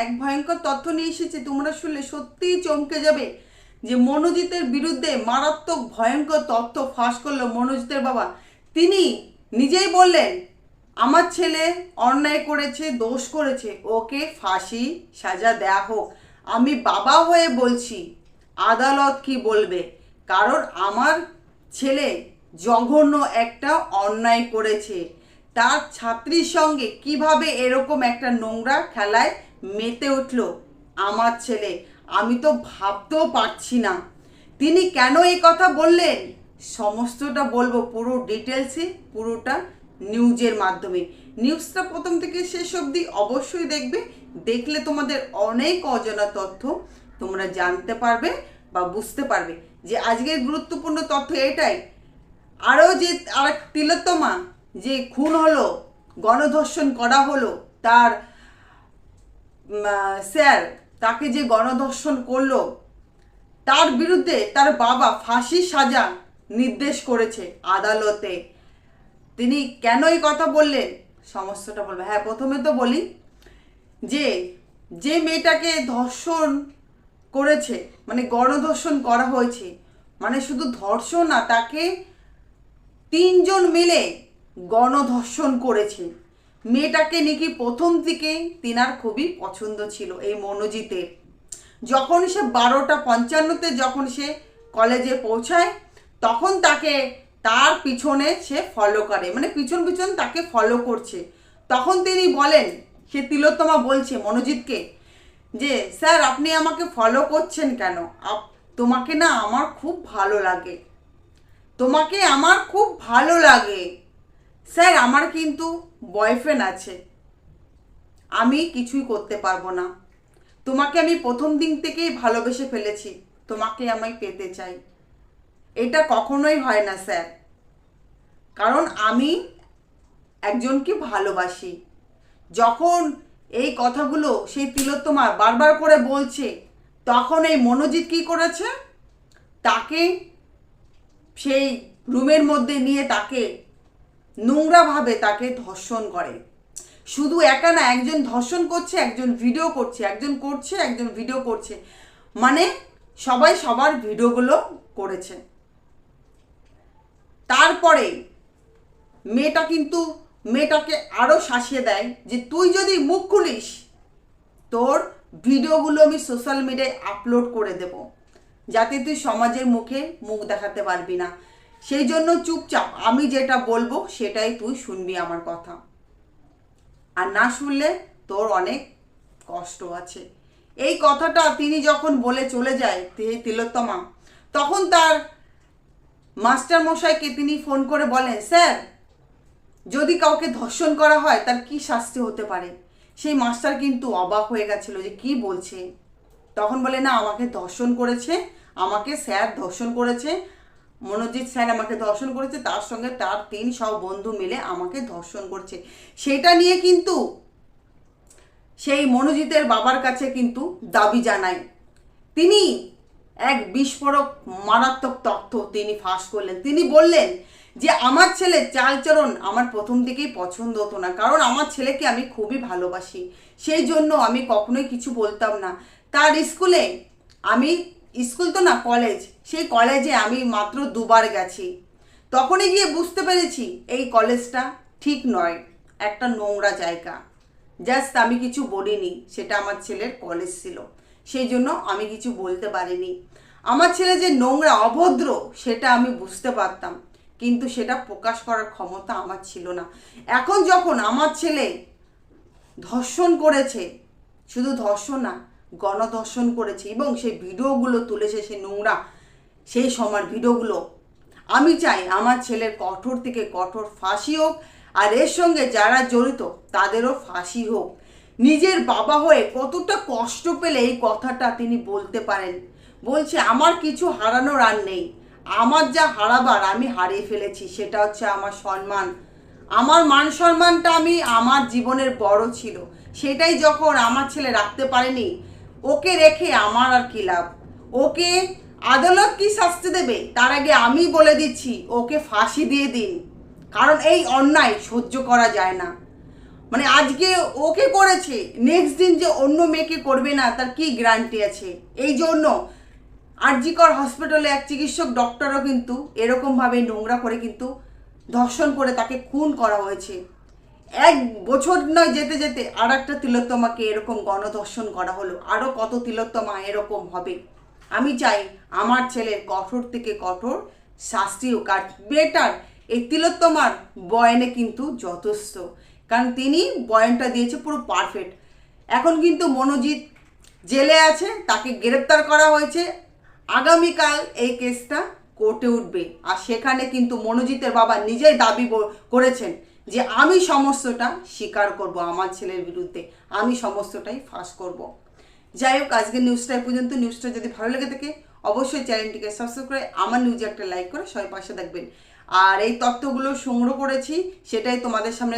এক ভয়ঙ্কর তথ্য নিয়ে এসেছে, তোমরা শুনলে সত্যিই চমকে যাবে যে মনোজিতের বিরুদ্ধে মারাত্মক ভয়ঙ্কর তথ্য ফাঁস করলো মনোজিতের বাবা। তিনি নিজেই বললেন আমার ছেলে অন্যায় করেছে, দোষ করেছে, ওকে ফাঁসি সাজা দেয়া হোক। আমি বাবা হয়ে বলছি, আদালত কি বলবে? কারণ আমার ছেলে জঘন্য একটা অন্যায় করেছে। তার ছাত্রীর সঙ্গে কিভাবে এরকম একটা নোংরা খেলায় মেতে উঠল আমার ছেলে, আমি তো ভাবতেও পারছি না। তিনি কেন এই কথা বললেন সমস্তটা বলবো পুরো ডিটেলসে, পুরোটা নিউজের মাধ্যমে। নিউজটা প্রথম থেকে শেষ অবধি অবশ্যই দেখবে, দেখলে তোমাদের অনেক অজানা তথ্য তোমরা জানতে পারবে বা বুঝতে পারবে যে আজকের গুরুত্বপূর্ণ তথ্য এটাই। আরও যে আর তিলোত্তমা যে খুন হলো, গণধর্ষণ করা হলো, তার স্যার তাকে যে গণধর্ষণ করলো, তার বিরুদ্ধে তার বাবা ফাঁসির সাজা নির্দেশ করেছে আদালতে। তিনি কেন এই কথা বললেন সমস্তটা বলবে। হ্যাঁ, প্রথমে তো বলি যে যে মেয়েটাকে ধর্ষণ করেছে, মানে গণধর্ষণ করা হয়েছে, মানে শুধু ধর্ষণ না, তাকে 3 জন মিলে গণধর্ষণ করেছে। মেয়েটাকে নাকি প্রথম থেকে তিনার খুবই পছন্দ ছিল এই মনোজিতের। যখন সে 12:55 যখন সে কলেজে পৌঁছায়, তখন তাকে তার পিছনে সে ফলো করে, মানে পিছন পিছন তাকে ফলো করছে। তখন তিনি বলেন, সে তিলোত্তমা বলছে মনোজিৎকে যে স্যার আপনি আমাকে ফলো করছেন কেন? তোমাকে না আমার খুব ভালো লাগে, তোমাকে আমার খুব ভালো লাগে স্যার, আমার কিন্তু বয়ফ্রেন্ড আছে, আমি কিছুই করতে পারবো না, তোমাকে আমি প্রথম দিন থেকেই ভালোবেসে ফেলেছি, তোমাকে আমি পেতে চাই। এটা কখনোই হয় না স্যার, কারণ আমি একজনকে ভালোবাসি। যখন এই কথাগুলো সেই তিলোত্তমা বারবার করে বলছে, তখন এই মনোজিৎ কী করেছে, তাকে সেই রুমের মধ্যে নিয়ে তাকে নোংরাভাবে তাকে ধর্ষণ করে। শুধু একা না, একজন ধর্ষণ করছে, একজন ভিডিও করছে, একজন করছে, একজন ভিডিও করছে, মানে সবাই সবার ভিডিওগুলো করেছে। তারপরে মেয়েটাকে আরও শাসিয়ে দেয় যে তুই যদি মুখ খুলিস, তোর ভিডিওগুলো আমি সোশ্যাল মিডিয়ায় আপলোড করে দেব, যাতে তুই সমাজের মুখে মুখ দেখাতে পারবি না। সেই জন্য চুপচাপ আমি যেটা বলবো সেটাই তুই শুনবি আমার কথা, আর না শুনলে তোর অনেক কষ্ট আছে। এই কথাটা তিনি যখন বলে চলে যায় তিলোত্তমা, তখন তার মাস্টার মশাইকে তিনি ফোন করে বলেন, স্যার যদি কাউকে ধর্ষণ করা হয় তার কি শাস্তি হতে পারে? সেই মাস্টার কিন্তু অবাক হয়ে গেছিল যে কি বলছে। তখন বলে না, আমাকে ধর্ষণ করেছে, আমাকে স্যার ধর্ষণ করেছে, মনোজিৎ স্যার আমাকে ধর্ষণ করেছে, তার সঙ্গে তার 3 সব বন্ধু মিলে আমাকে ধর্ষণ করছে। সেটা নিয়ে কিন্তু সেই মনোজিতের বাবার কাছে কিন্তু দাবি জানায়। তিনি এক বিস্ফোরক মারাত্মক তথ্য তিনি ফাঁস করলেন। তিনি বললেন যে আমার ছেলে চালচরণ আমার প্রথম থেকেই পছন্দ হতো না, কারণ আমার ছেলেকে আমি খুবই ভালোবাসি, সেই জন্য আমি কখনোই কিছু বলতাম না। তার স্কুলে আমি, স্কুল তো না কলেজ, সেই কলেজে আমি মাত্র 2 বার গেছি, তখনই গিয়ে বুঝতে পেরেছি এই কলেজটা ঠিক নয়, একটা নোংরা জায়গা। জাস্ট আমি কিছু বলিনি, সেটা আমার ছেলের কলেজ ছিল, সেই জন্য আমি কিছু বলতে পারিনি। আমার ছেলে যে নোংরা অভদ্র সেটা আমি বুঝতে পারতাম, কিন্তু সেটা প্রকাশ করার ক্ষমতা আমার ছিল না। এখন যখন আমার ছেলে ধর্ষণ করেছে, শুধু ধর্ষণ না, গণধর্ষণ করেছে এবং সেই ভিডিওগুলো তুলেছে, সেই নোংরা সেই সময়ের ভিডিওগুলো, আমি চাই আমার ছেলের কঠোর থেকে কঠোর ফাঁসি হোক, আর এর সঙ্গে যারা জড়িত তাদেরও ফাঁসি হোক। নিজের বাবা হয়ে কতটা কষ্ট পেলে এই কথাটা তিনি বলতে পারেন। বলছে আমার কিছু হারানোর আর নেই, আমার যা হারাবার আমি হারিয়ে ফেলেছি, সেটা হচ্ছে আমার সম্মান, আমার মান সম্মানটা আমি, আমার জীবনের বড় ছিল, সেটাই যখন আমার ছেলে রাখতে পারেনি, ওকে রেখে আমার আর কী লাভ? ওকে আদালত কি শাস্তি দেবে তার আগে আমি বলে দিচ্ছি, ওকে ফাঁসি দিয়ে দিন, কারণ এই অন্যায় সহ্য করা যায় না। মানে আজকে ওকে করেছে, নেক্সট দিন যে অন্য মেয়েকে করবে না তার কি গ্যারান্টি আছে? এই জন্য আরজিকর হসপিটালে এক চিকিৎসক ডক্টরও কিন্তু এরকমভাবে নোংরা করে কিন্তু ধর্ষণ করে তাকে খুন করা হয়েছে। 1 বছর নয় যেতে যেতে আর একটা তিলোত্তমাকে এরকম গণধর্ষণ করা হলো, আরও কত তিলোত্তমা এরকম হবে। আমি চাই আমার ছেলের কঠোর থেকে কঠোর শাস্তি হোক, আর বেটার এই তিলোত্তমার বয়ানে কিন্তু যথেষ্ট, কারণ তিনি বয়ানটা দিয়েছে পুরো পারফেক্ট। এখন কিন্তু মনোজিৎ জেলে আছে, তাকে গ্রেপ্তার করা হয়েছে, আগামীকাল এই কেসটা কোর্টে উঠবে, আর সেখানে কিন্তু মনোজিতের বাবা নিজেই দাবি করেছেন যে আমি সমস্তটা স্বীকার করব, আমার ছেলের বিরুদ্ধে আমি সমস্তটাই ফাঁস করব। যাই হোক, আজকের নিউজটা এই পর্যন্ত। নিউজটা যদি ভালো লেগে থাকে অবশ্যই চ্যানেলটিকে সাবস্ক্রাইব করে আমার নিউজে একটা লাইক করে সবাই পাশে থাকবেন। আর এই তথ্যগুলো সংগ্রহ করেছি, সেটাই তোমাদের সামনে